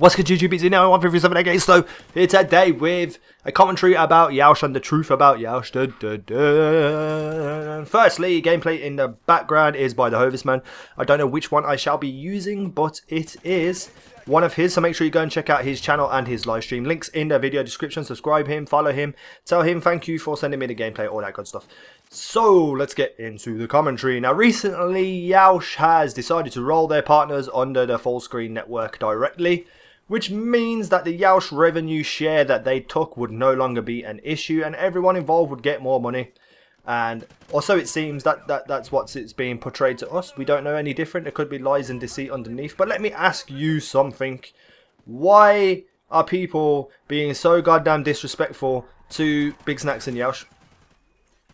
What's good, YouTube? It's now 157 again. So here today with a commentary about Yeousch and the truth about Yeousch. Firstly, gameplay in the background is by the Hovisman. I don't know which one I shall be using, but it is one of his. So make sure you go and check out his channel and his live stream. Links in the video description. Subscribe him, follow him, tell him thank you for sending me the gameplay, all that good stuff. So let's get into the commentary. Now recently Yeousch has decided to roll their partners under the Fullscreen network directly, which means that the Yeousch revenue share that they took would no longer be an issue and everyone involved would get more money. And also it seems that's what it's being portrayed to us. We don't know any different. There could be lies and deceit underneath. But let me ask you something. Why are people being so goddamn disrespectful to Big Snacks and Yeousch?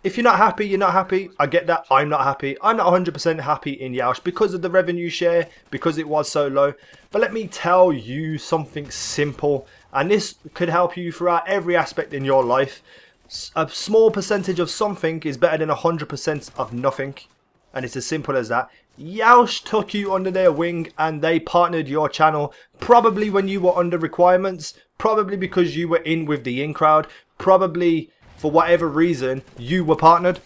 If you're not happy, you're not happy. I get that. I'm not happy. I'm not 100% happy in Yeousch because of the revenue share, because it was so low. But let me tell you something simple, and this could help you throughout every aspect in your life. A small percentage of something is better than 100% of nothing, and it's as simple as that. Yeousch took you under their wing and they partnered your channel, probably when you were under requirements, probably because you were in with the in crowd, probably for whatever reason you were partnered.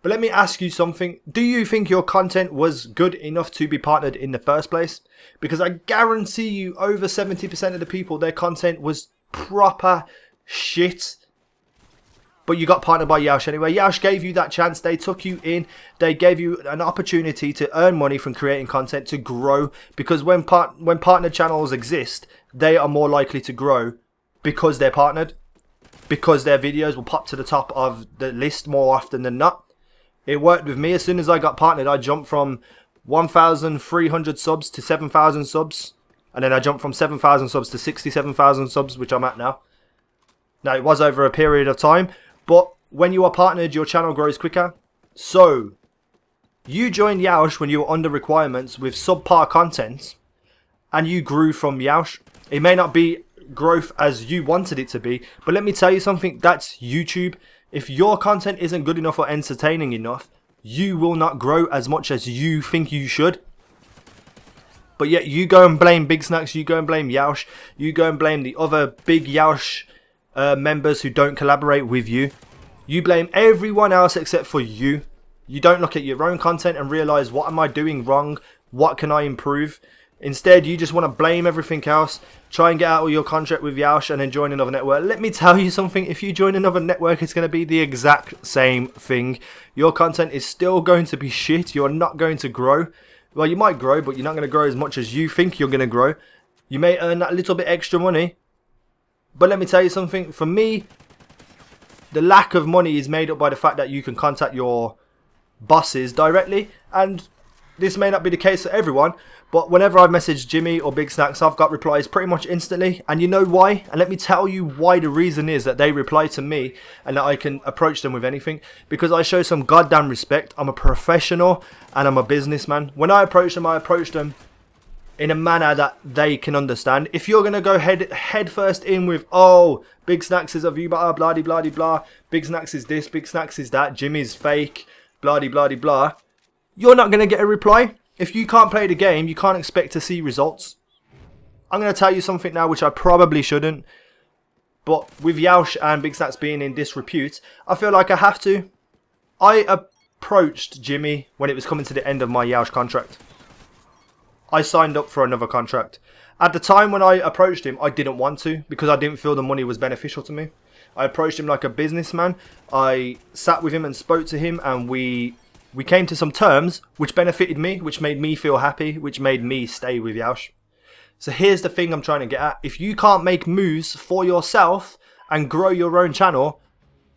But let me ask you something. Do you think your content was good enough to be partnered in the first place? Because I guarantee you over 70% of the people, their content was proper shit. But you got partnered by Yeousch anyway. Yeousch gave you that chance. They took you in. They gave you an opportunity to earn money from creating content, to grow. Because when partner channels exist, they are more likely to grow because they're partnered. Because their videos will pop to the top of the list more often than not. It worked with me. As soon as I got partnered, I jumped from 1,300 subs to 7,000 subs. And then I jumped from 7,000 subs to 67,000 subs, which I'm at now. Now, it was over a period of time. But when you are partnered, your channel grows quicker. So, you joined Yeousch when you were under requirements with subpar content. And you grew from Yeousch. It may not be growth as you wanted it to be, but let me tell you something, that's YouTube. If your content isn't good enough or entertaining enough, you will not grow as much as you think you should. But yet you go and blame Big Snacks, you go and blame Yeousch, you go and blame the other big Yeousch members who don't collaborate with you. You blame everyone else except for you. You don't look at your own content and realize, what am I doing wrong? What can I improve? Instead, you just want to blame everything else, try and get out of your contract with Yeousch and then join another network. Let me tell you something, if you join another network, it's going to be the exact same thing. Your content is still going to be shit. You're not going to grow. Well, you might grow, but you're not going to grow as much as you think you're going to grow. You may earn that little bit extra money. But let me tell you something, for me, the lack of money is made up by the fact that you can contact your bosses directly. And this may not be the case for everyone, but whenever I've messaged Jimmy or Big Snacks, I've got replies pretty much instantly. And you know why? And let me tell you why. The reason is that they reply to me and that I can approach them with anything. Because I show some goddamn respect. I'm a professional and I'm a businessman. When I approach them in a manner that they can understand. If you're going to go head first in with, oh, Big Snacks is a view, blah, blah, blah, blah, Big Snacks is this, Big Snacks is that, Jimmy's fake, blah, blah, blah, you're not going to get a reply. If you can't play the game, you can't expect to see results. I'm going to tell you something now which I probably shouldn't. But with Yeousch and Big Snacks being in disrepute, I feel like I have to. I approached Jimmy when it was coming to the end of my Yeousch contract. I signed up for another contract. At the time when I approached him, I didn't want to because I didn't feel the money was beneficial to me. I approached him like a businessman. I sat with him and spoke to him and we came to some terms which benefited me, which made me feel happy, which made me stay with Yeousch. So here's the thing I'm trying to get at. If you can't make moves for yourself and grow your own channel,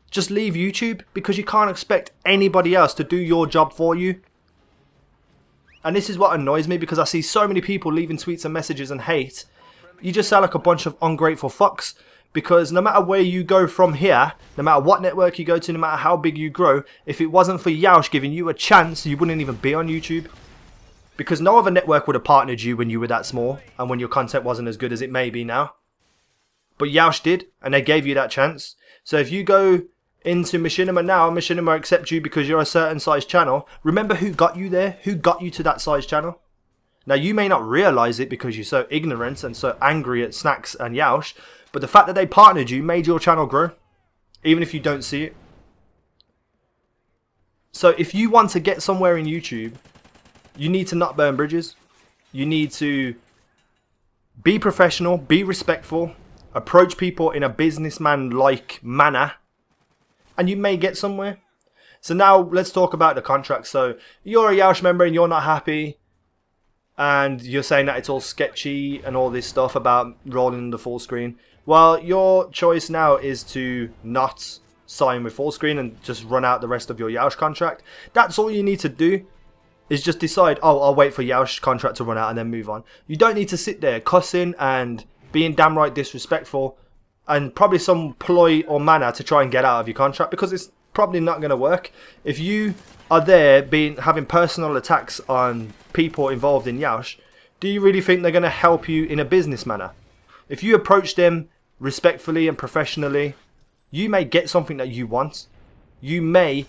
just leave YouTube because you can't expect anybody else to do your job for you. And this is what annoys me because I see so many people leaving tweets and messages and hate. You just sound like a bunch of ungrateful fucks. Because no matter where you go from here, no matter what network you go to, no matter how big you grow, if it wasn't for Yeousch giving you a chance, you wouldn't even be on YouTube. Because no other network would have partnered you when you were that small and when your content wasn't as good as it may be now. But Yeousch did, and they gave you that chance. So if you go into Machinima now, Machinima accept you because you're a certain size channel, remember who got you there? Who got you to that size channel? Now, you may not realize it because you're so ignorant and so angry at Snacks and Yeousch, but the fact that they partnered you made your channel grow, even if you don't see it. So if you want to get somewhere in YouTube, you need to not burn bridges. You need to be professional, be respectful, approach people in a businessman-like manner, and you may get somewhere. So now let's talk about the contract. So you're a Yeousch member and you're not happy, and you're saying that it's all sketchy and all this stuff about rolling the full screen. Well, your choice now is to not sign with Fullscreen and just run out the rest of your Yeousch contract. That's all you need to do, is just decide, oh, I'll wait for Yeousch contract to run out and then move on. You don't need to sit there cussing and being damn right disrespectful and probably some ploy or manner to try and get out of your contract, because it's probably not going to work. If you are there having personal attacks on people involved in Yeousch, do you really think they're going to help you in a business manner? If you approach them respectfully and professionally, you may get something that you want. You may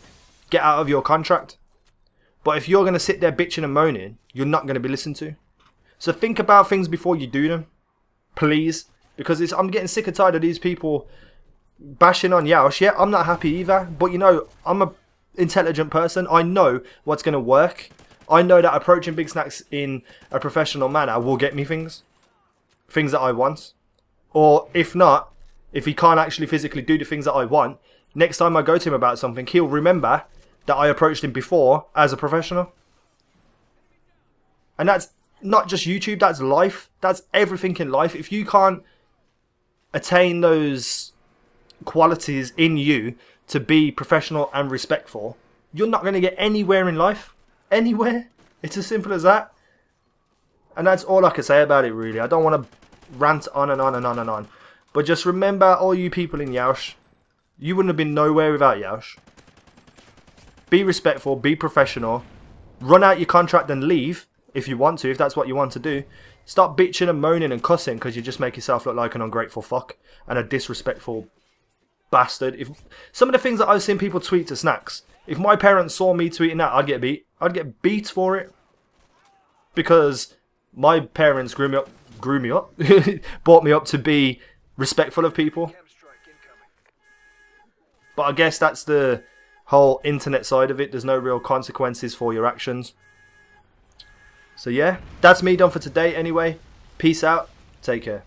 get out of your contract. But if you're going to sit there bitching and moaning, you're not going to be listened to. So think about things before you do them, please. Because I'm getting sick and tired of these people bashing on Yeousch. Yeah, I'm not happy either. But you know, I'm an intelligent person. I know what's going to work. I know that approaching Big Snacks in a professional manner will get me things. Things that I want. Or if not, if he can't actually physically do the things that I want, next time I go to him about something, he'll remember that I approached him before as a professional. And that's not just YouTube, that's life. That's everything in life. If you can't attain those qualities in you to be professional and respectful, you're not going to get anywhere in life. Anywhere. It's as simple as that. And that's all I can say about it, really. I don't want to rant on and on and on and on. But just remember, all you people in Yeousch, you wouldn't have been nowhere without Yeousch. Be respectful, be professional, run out your contract and leave if you want to, if that's what you want to do. Stop bitching and moaning and cussing because you just make yourself look like an ungrateful fuck and a disrespectful bastard. If some of the things that I've seen people tweet to Snacks, if my parents saw me tweeting that, I'd get beat. I'd get beat for it. Because my parents grew me up, brought me up to be respectful of people. But I guess that's the whole internet side of it. There's no real consequences for your actions. So yeah, that's me done for today anyway. Peace out. Take care.